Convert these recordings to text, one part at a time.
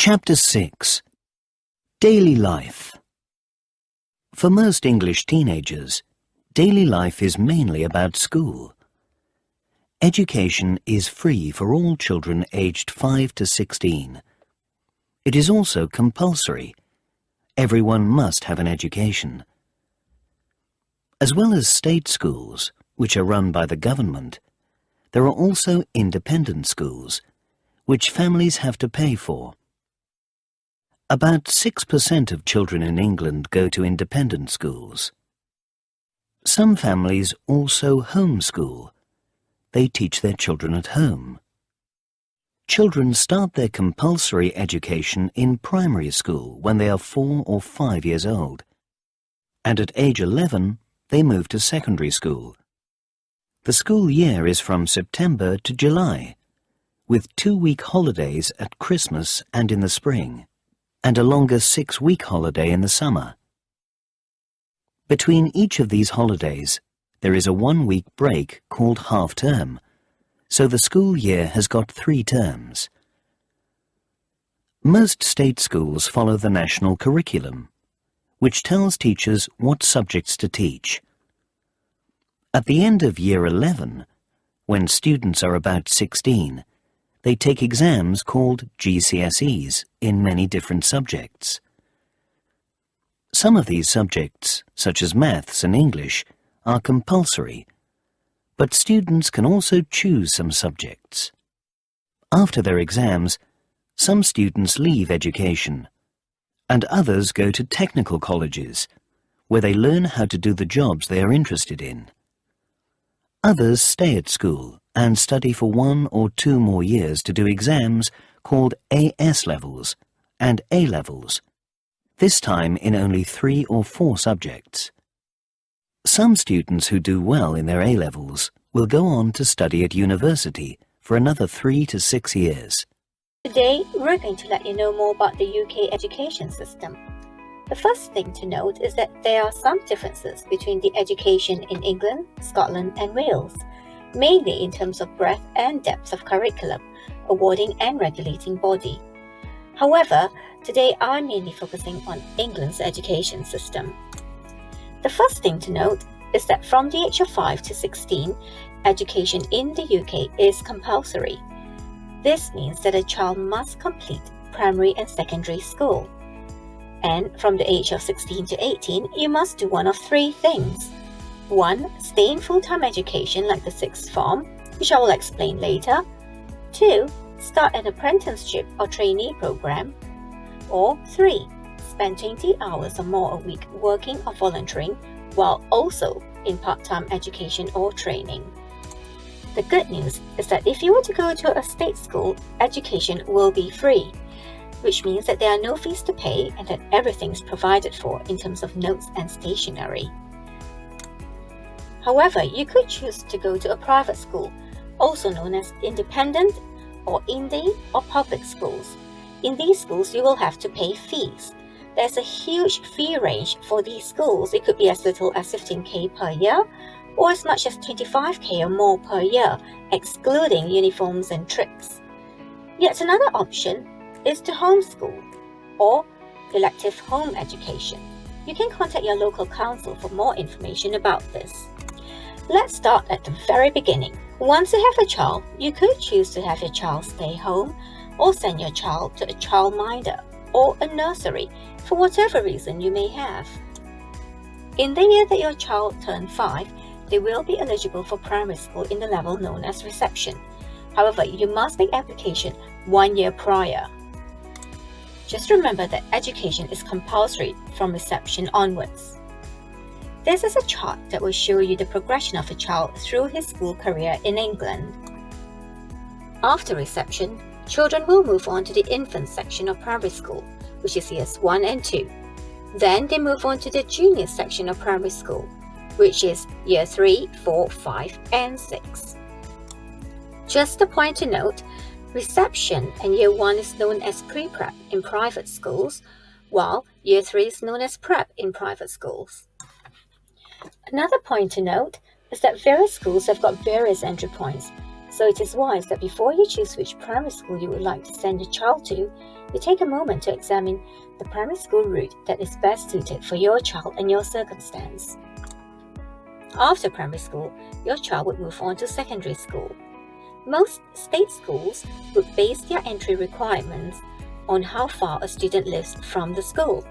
Chapter 6. Daily Life. For most English teenagers, daily life is mainly about school. Education is free for all children aged 5 to 16. It is also compulsory. Everyone must have an education. As well as state schools, which are run by the government, there are also independent schools, which families have to pay for. About 6% of children in England go to independent schools. Some families also homeschool. They teach their children at home. Children start their compulsory education in primary school when they are 4 or 5 years old, and at age 11 they move to secondary school. The school year is from September to July, with 2-week holidays at Christmas and in the spring, and a longer 6-week holiday in the summer. Between each of these holidays, there is a 1-week break called half-term, so the school year has got 3 terms. Most state schools follow the national curriculum, which tells teachers what subjects to teach. At the end of Year 11, when students are about 16, they take exams called GCSEs in many different subjects. Some of these subjects, such as maths and English, are compulsory, but students can also choose some subjects. After their exams, some students leave education, and others go to technical colleges, where they learn how to do the jobs they are interested in. Others stay at school and study for 1 or 2 more years to do exams called AS levels and A levels, this time in only 3 or 4 subjects. Some students who do well in their A levels will go on to study at university for another 3 to 6 years. Today, we're going to let you know more about the UK education system. The first thing to note is that there are some differences between the education in England, Scotland and Wales, mainly in terms of breadth and depth of curriculum, awarding and regulating body. However, today I'm mainly focusing on England's education system. The first thing to note is that from the age of 5 to 16, education in the UK is compulsory. This means that a child must complete primary and secondary school. And from the age of 16 to 18, you must do one of 3 things. 1. Stay in full-time education like the 6th form, which I will explain later. 2. Start an apprenticeship or trainee program. Or 3. Spend 20 hours or more a week working or volunteering while also in part-time education or training. The good news is that if you were to go to a state school, education will be free, which means that there are no fees to pay and that everything is provided for in terms of notes and stationery. However, you could choose to go to a private school, also known as independent or indie or public schools. In these schools, you will have to pay fees. There's a huge fee range for these schools. It could be as little as 15k per year or as much as 25k or more per year, excluding uniforms and trips. Yet another option is to homeschool or elective home education. You can contact your local council for more information about this. Let's start at the very beginning. Once you have a child, you could choose to have your child stay home or send your child to a childminder or a nursery for whatever reason you may have. In the year that your child turns 5, they will be eligible for primary school in the level known as reception. However, you must make application 1 year prior. Just remember that education is compulsory from reception onwards. This is a chart that will show you the progression of a child through his school career in England. After reception, children will move on to the infant section of primary school, which is years 1 and 2. Then they move on to the junior section of primary school, which is year 3, 4, 5 and 6. Just a point to note, reception and year 1 is known as pre-prep in private schools, while year 3 is known as prep in private schools. Another point to note is that various schools have got various entry points. So it is wise that before you choose which primary school you would like to send your child to, you take a moment to examine the primary school route that is best suited for your child and your circumstance. After primary school, your child would move on to secondary school. Most state schools would base their entry requirements on how far a student lives from the school.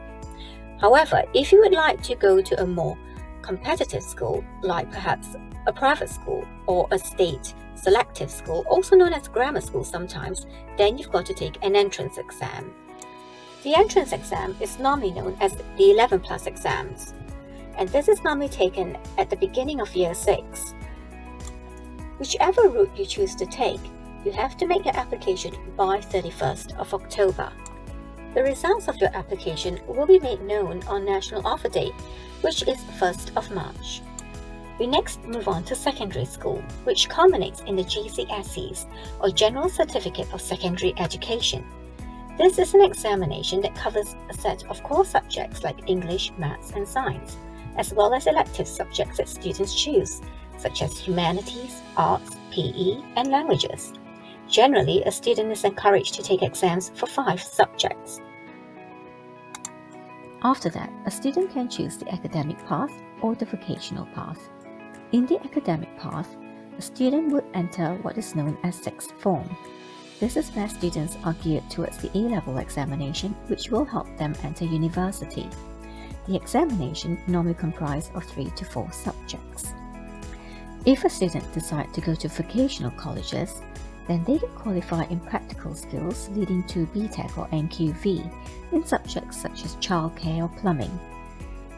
However, if you would like to go to a more competitive school, like perhaps a private school or a state selective school, also known as grammar school sometimes, then you've got to take an entrance exam. The entrance exam is normally known as the 11 plus exams, and this is normally taken at the beginning of year 6. Whichever route you choose to take, you have to make your application by 31st of October. The results of your application will be made known on National Offer Day, which is 1st of March. We next move on to secondary school, which culminates in the GCSEs, or General Certificate of Secondary Education. This is an examination that covers a set of core subjects like English, Maths and Science, as well as elective subjects that students choose, such as humanities, arts, PE, and languages. Generally, a student is encouraged to take exams for 5 subjects. After that, a student can choose the academic path or the vocational path. In the academic path, a student would enter what is known as sixth form. This is where students are geared towards the A-level examination, which will help them enter university. The examination normally comprises of 3 to 4 subjects. If a student decides to go to vocational colleges, then they can qualify in practical skills leading to BTEC or NQV in subjects such as childcare or plumbing.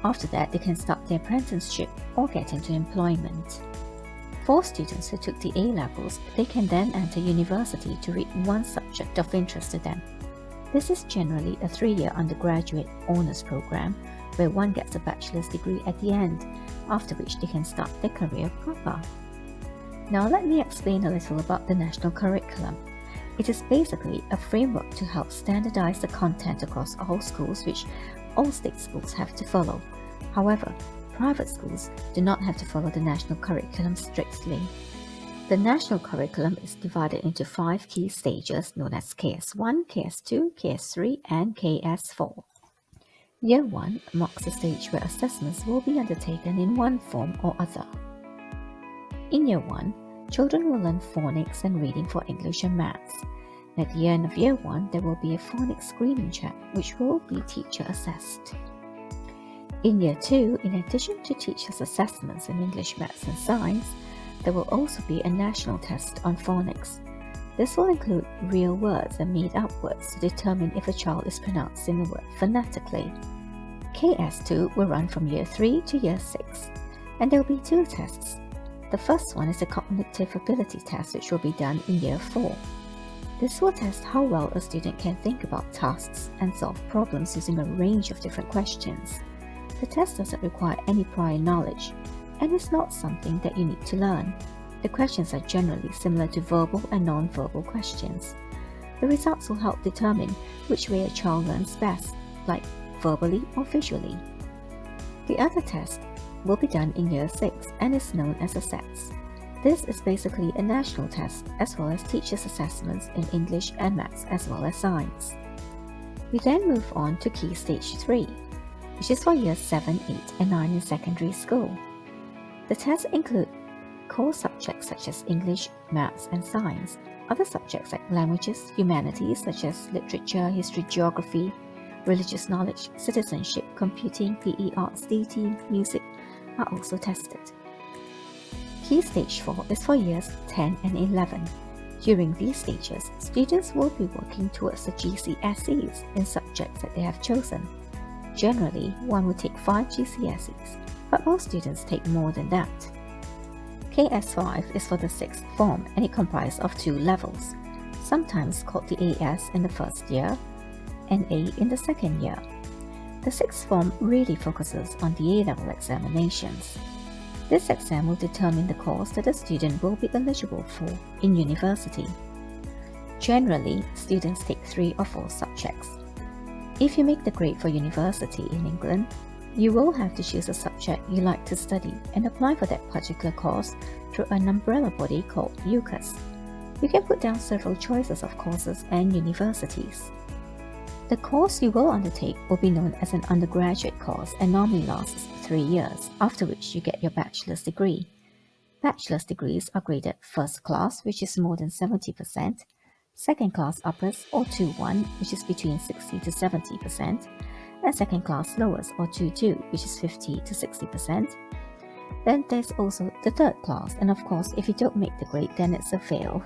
After that, they can start their apprenticeship or get into employment. For students who took the A-levels, they can then enter university to read one subject of interest to them. This is generally a 3-year undergraduate honours program where one gets a bachelor's degree at the end, after which they can start their career proper. Now let me explain a little about the national curriculum. It is basically a framework to help standardize the content across all schools, which all state schools have to follow. However, private schools do not have to follow the national curriculum strictly. The national curriculum is divided into 5 key stages known as KS1, KS2, KS3, and KS4. Year 1 marks the stage where assessments will be undertaken in one form or other. In Year 1, children will learn phonics and reading for English and Maths. At the end of Year 1, there will be a phonics screening check, which will be teacher assessed. In Year 2, in addition to teachers' assessments in English, Maths and Science, there will also be a national test on phonics. This will include real words and made-up words to determine if a child is pronouncing a word phonetically. KS2 will run from Year 3 to Year 6, and there will be 2 tests. The first one is a cognitive ability test, which will be done in Year 4. This will test how well a student can think about tasks and solve problems using a range of different questions. The test doesn't require any prior knowledge, and is not something that you need to learn. The questions are generally similar to verbal and non-verbal questions. The results will help determine which way a child learns best, like verbally or visually. The other test will be done in Year 6 and is known as a SETS. This is basically a national test as well as teachers' assessments in English and Maths as well as Science. We then move on to Key Stage 3, which is for Years 7, 8 and 9 in secondary school. The tests include core subjects such as English, Maths and Science, other subjects like languages, humanities such as literature, history, geography, religious knowledge, citizenship, computing, PE, arts, DT, music are also tested. Key Stage 4 is for Years 10 and 11. During these stages, students will be working towards the GCSEs in subjects that they have chosen. Generally, one would take 5 GCSEs, but most students take more than that. KS5 is for the 6th form and it comprises of 2 levels, sometimes called the AS in the first year and A in the second year. The 6th form really focuses on the A-level examinations. This exam will determine the course that a student will be eligible for in university. Generally, students take 3 or 4 subjects. If you make the grade for university in England, you will have to choose a subject you like to study and apply for that particular course through an umbrella body called UCAS. You can put down several choices of courses and universities. The course you will undertake will be known as an undergraduate course and normally lasts 3 years, after which you get your bachelor's degree. Bachelor's degrees are graded first class, which is more than 70%, second class uppers or 2-1, which is between 60 to 70%, and second class lowers or 2-2, which is 50 to 60%. Then there's also the third class, and of course, if you don't make the grade, then it's a fail.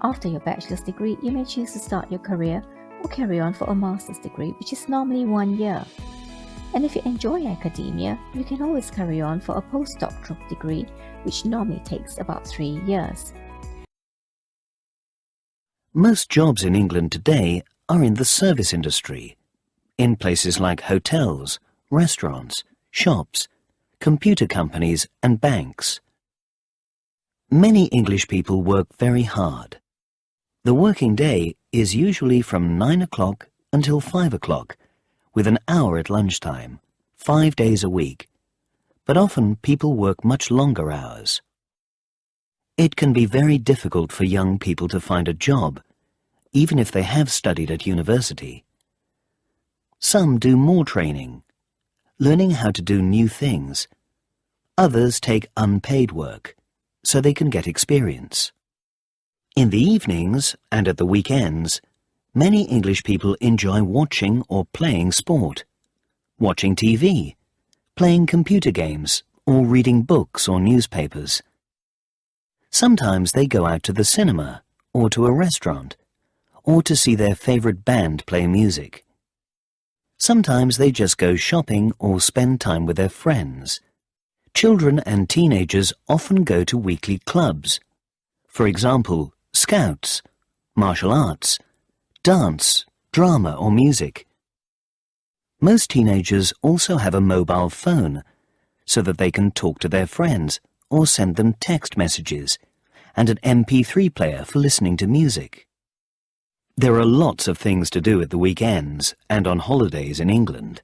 After your bachelor's degree, you may choose to start your career or carry on for a master's degree, which is normally 1 year. And if you enjoy academia, you can always carry on for a postdoctoral degree, which normally takes about 3 years. Most jobs in England today are in the service industry, in places like hotels, restaurants, shops, computer companies and banks. Many English people work very hard. The working day is usually from 9 o'clock until 5 o'clock, with an hour at lunchtime, 5 days a week, but often people work much longer hours. It can be very difficult for young people to find a job, even if they have studied at university. Some do more training, learning how to do new things. Others take unpaid work, so they can get experience. In the evenings and at the weekends, many English people enjoy watching or playing sport, watching TV, playing computer games, or reading books or newspapers. Sometimes they go out to the cinema, or to a restaurant, or to see their favorite band play music. Sometimes they just go shopping or spend time with their friends. Children and teenagers often go to weekly clubs. For example, Scouts, martial arts, dance, drama or music. Most teenagers also have a mobile phone so that they can talk to their friends or send them text messages, and an MP3 player for listening to music. There are lots of things to do at the weekends and on holidays in England.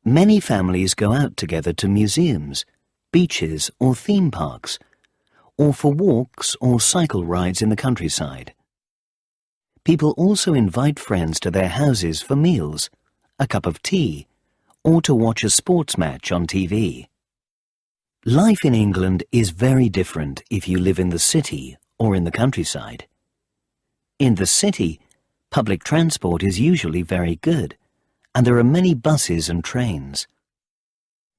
Many families go out together to museums, beaches or theme parks, or for walks or cycle rides in the countryside. People also invite friends to their houses for meals, a cup of tea, or to watch a sports match on TV. Life in England is very different if you live in the city or in the countryside. In the city, public transport is usually very good, and there are many buses and trains.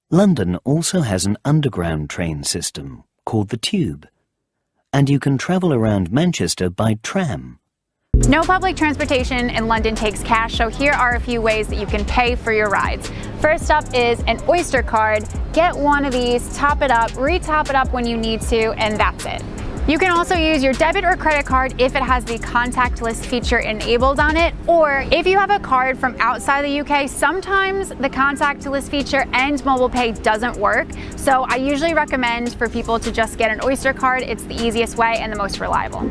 London also has an underground train system called the Tube, and you can travel around Manchester by tram. No public transportation in London takes cash, so here are a few ways that you can pay for your rides. First up is an Oyster card. Get one of these, top it up, re-top it up when you need to, and that's it. You can also use your debit or credit card if it has the contactless feature enabled on it, or if you have a card from outside the UK, sometimes the contactless feature and mobile pay doesn't work. So I usually recommend for people to just get an Oyster card. It's the easiest way and the most reliable.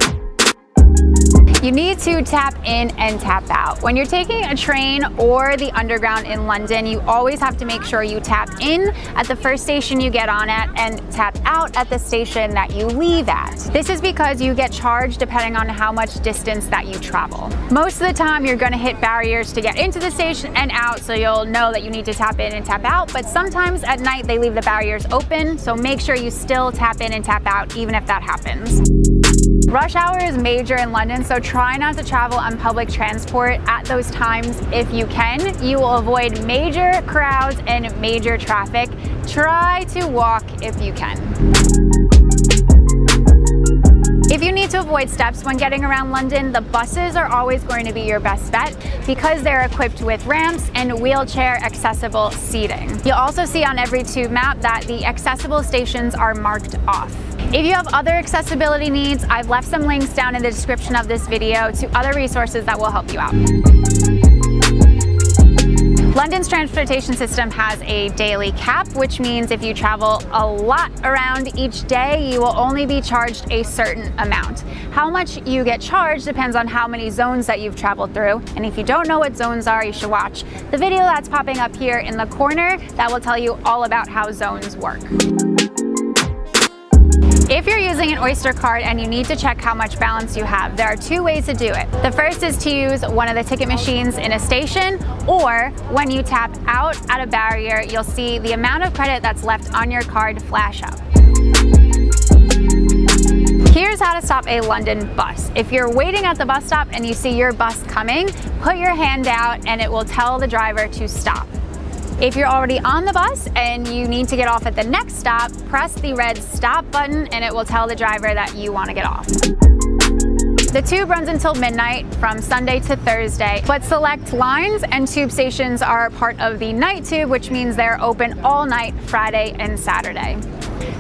You need to tap in and tap out. When you're taking a train or the underground in London, you always have to make sure you tap in at the first station you get on at and tap out at the station that you leave at. This is because you get charged depending on how much distance that you travel. Most of the time you're going to hit barriers to get into the station and out, so you'll know that you need to tap in and tap out, but sometimes at night they leave the barriers open, so make sure you still tap in and tap out even if that happens. Rush hour is major in London, so try not to travel on public transport at those times if you can. You will avoid major crowds and major traffic. Try to walk if you can. If you need to avoid steps when getting around London, the buses are always going to be your best bet because they're equipped with ramps and wheelchair accessible seating. You'll also see on every tube map that the accessible stations are marked off. If you have other accessibility needs, I've left some links down in the description of this video to other resources that will help you out. London's transportation system has a daily cap, which means if you travel a lot around each day, you will only be charged a certain amount. How much you get charged depends on how many zones that you've traveled through. And if you don't know what zones are, you should watch the video that's popping up here in the corner that will tell you all about how zones work. If If you're using an Oyster card and you need to check how much balance you have, there are two ways to do it. The first is to use one of the ticket machines in a station, or when you tap out at a barrier, you'll see the amount of credit that's left on your card flash up. Here's how to stop a London bus. If you're waiting at the bus stop and you see your bus coming, put your hand out and it will tell the driver to stop. If you're already on the bus and you need to get off at the next stop, press the red stop button and it will tell the driver that you want to get off. The tube runs until midnight from Sunday to Thursday, but select lines and tube stations are part of the night tube, which means they're open all night Friday and Saturday.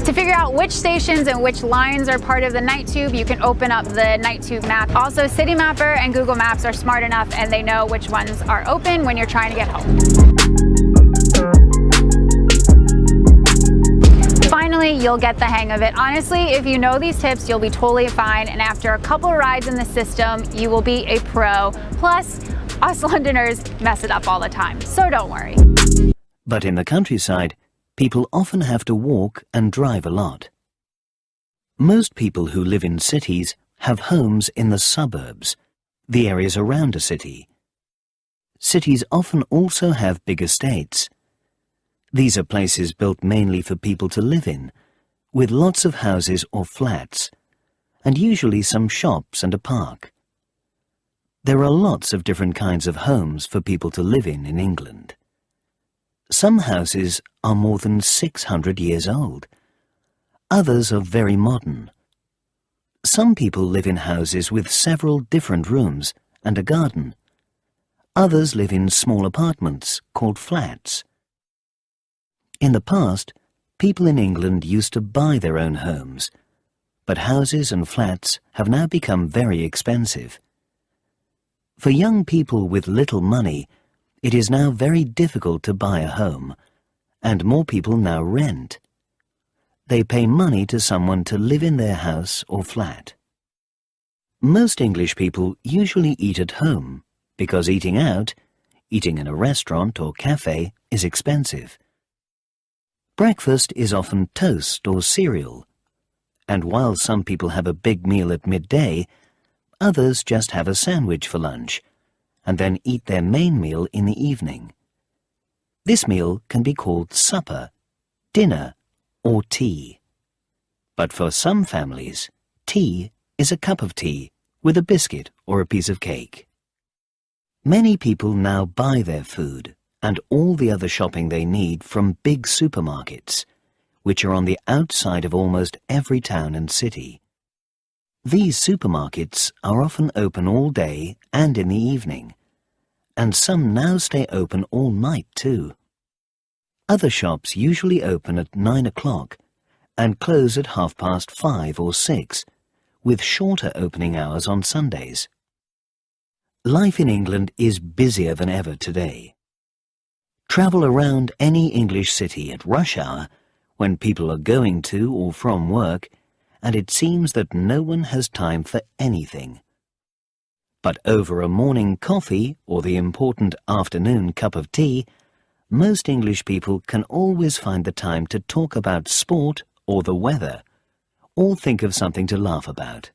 To figure out which stations and which lines are part of the night tube, you can open up the night tube map. Also, City Mapper and Google Maps are smart enough and they know which ones are open when you're trying to get home. Finally, you'll get the hang of it. Honestly, if you know these tips, you'll be totally fine, and after a couple rides in the system, you will be a pro. Plus, us Londoners mess it up all the time, so don't worry. But in the countryside, people often have to walk and drive a lot. Most people who live in cities have homes in the suburbs, the areas around a city. Cities often also have big estates. These are places built mainly for people to live in, with lots of houses or flats, and usually some shops and a park. There are lots of different kinds of homes for people to live in England. Some houses are more than 600 years old. Others are very modern. Some people live in houses with several different rooms and a garden. Others live in small apartments called flats. In the past, people in England used to buy their own homes, but houses and flats have now become very expensive. For young people with little money, it is now very difficult to buy a home, and more people now rent. They pay money to someone to live in their house or flat. Most English people usually eat at home, because eating out, eating in a restaurant or cafe, is expensive. Breakfast is often toast or cereal, and while some people have a big meal at midday, others just have a sandwich for lunch, and then eat their main meal in the evening. This meal can be called supper, dinner, or tea. But for some families, tea is a cup of tea with a biscuit or a piece of cake. Many people now buy their food and all the other shopping they need from big supermarkets, which are on the outside of almost every town and city. These supermarkets are often open all day and in the evening, and some now stay open all night too. Other shops usually open at 9 o'clock and close at 5:30 or 6, with shorter opening hours on Sundays. Life in England is busier than ever today. Travel around any English city at rush hour, when people are going to or from work, and it seems that no one has time for anything. But over a morning coffee or the important afternoon cup of tea, most English people can always find the time to talk about sport or the weather, or think of something to laugh about.